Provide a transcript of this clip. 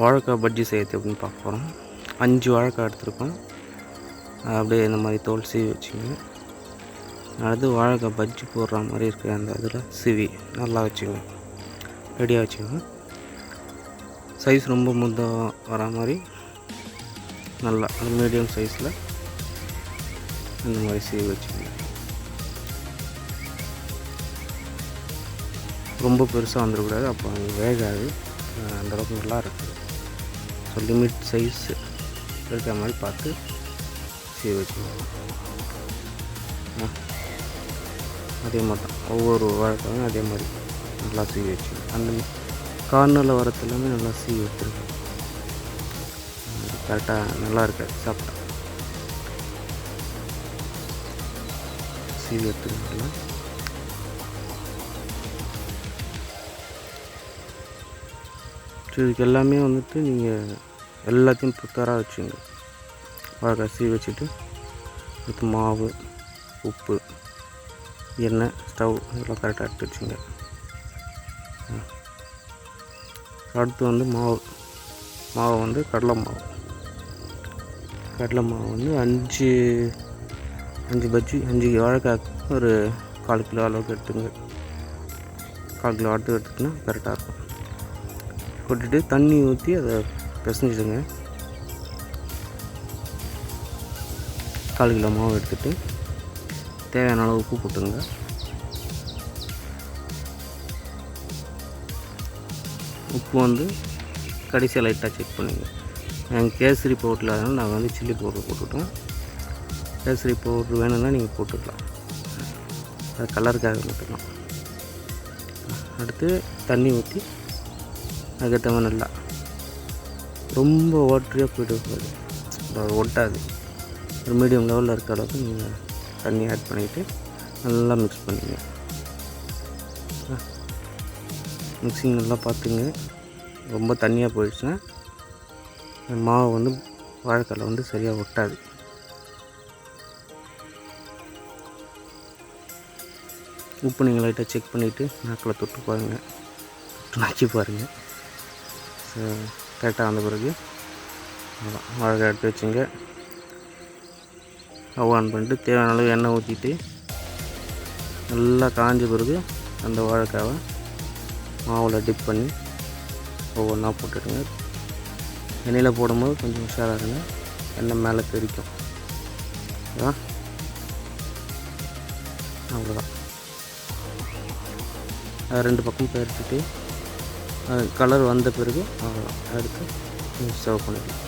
வாழைக்காய் பஜ்ஜி செய்யறது எப்படின்னு பார்க்க போகிறோம். 5 வாழைக்காய் எடுத்துருக்கோம். அப்படியே இந்த மாதிரி தோல் சீவி வச்சுங்க. அடுத்து வாழைக்காய் பஜ்ஜி போடுற மாதிரி இருக்கிற அந்த இதில் சீவி நல்லா வச்சுங்க, ரெடியாக வச்சுங்க. சைஸ் ரொம்ப முந்தாக வர மாதிரி நல்லா அந்த மீடியம் சைஸில் இந்த மாதிரி சீவி வச்சுங்க. ரொம்ப பெருசாக வந்துடக்கூடாது, அப்போ அது வேகாது, அந்தளவுக்கு நல்லா இருக்குது. ஸோ லிமிட் சைஸ் இருக்கிற மாதிரி பார்த்து சீவி வச்சுக்கோங்க. அதே மாதிரி தான் ஒவ்வொரு வாழைக்காயும் அதே மாதிரி நல்லா சீவி வச்சுக்கோங்க. அந்த கார்னரில் வரது எல்லாமே நல்லா சீவி எடுத்துருக்கோம். கரெக்டாக நல்லா இருக்காது சாப்பிட்டா. சீவி எடுத்துக்கலாம். ஸோ இதுக்கு எல்லாமே வந்துட்டு நீங்கள் எல்லாத்தையும் ப்ரிப்பேராக வச்சுங்க. வாழைக்காய் சீவி வச்சுட்டு அடுத்து மாவு, உப்பு, எண்ணெய், ஸ்டவ் இதெல்லாம் கரெக்டாக எடுத்து வச்சுங்க. அடுத்து வந்து மாவு வந்து கடலை மாவு வந்து 5 பஜ்ஜி 5 வாழைக்காய் ஒரு 1/4 கிலோ அளவுக்கு எடுத்துங்க. 1/4 கிலோ அடுத்து எடுத்துக்கினா கரெக்டாக இருக்கும். போட்டுட்டு தண்ணி ஊற்றி அதை பிசைஞ்சிடுங்க. 1/4 கிலோ மாவு எடுத்துகிட்டு தேவையான அளவு உப்பு போட்டுங்க. உப்பு வந்து கடைசியாக லைட்டாக செக் பண்ணுங்க. நாங்கள் கேசரி பவுடரில் அதனால் நாங்கள் வந்து சில்லி பவுடர் போட்டுவிட்டோம். கேசரி பவுட்ரு வேணும்னா நீங்கள் போட்டுக்கலாம், அது கலருக்காக மட்டும்தான். அடுத்து தண்ணி ஊற்றி அதுக்கேற்ற நல்லா ரொம்ப வாட்டரியாக போய்ட்டு அது ஒட்டாது, ஒரு மீடியம் லெவலில் இருக்க அளவுக்கு நீங்கள் தண்ணி ஆட் பண்ணிவிட்டு நல்லா மிக்ஸ் பண்ணிங்க. மிக்ஸிங் நல்லா பார்த்துங்க. ரொம்ப தண்ணியாக போயிடுச்சுன்னா மாவு வந்து வாழைக்காயில் வந்து சரியாக ஒட்டாது. உப்பு நீங்கள் லைட்டாக செக் பண்ணிவிட்டு நாக்கில் தொட்டு பாருங்கள், நக்கி பாருங்கள். ஸோ கரெக்டாக வந்த பிறகு வாழைக்காய் எடுத்து வச்சுங்க. ஸ்டவ் ஆன் பண்ணிட்டு தேவையான அளவு எண்ணெய் ஊற்றிட்டு நல்லா காஞ்ச பிறகு அந்த வாழைக்காவை மாவில் டிப் பண்ணி ஒவ்வொன்றா போட்டுடுங்க. எண்ணெயில் போடும்போது கொஞ்சம் உஷாராக இருங்க, எண்ணெய் மேலே தெரிக்கும். அவ்வளோதான். 2 பக்கம் பெருத்துட்டு கலர் வந்த பிறகு அவ்வளோதான், எடுத்து சர்வ் பண்ணிக்கலாம்.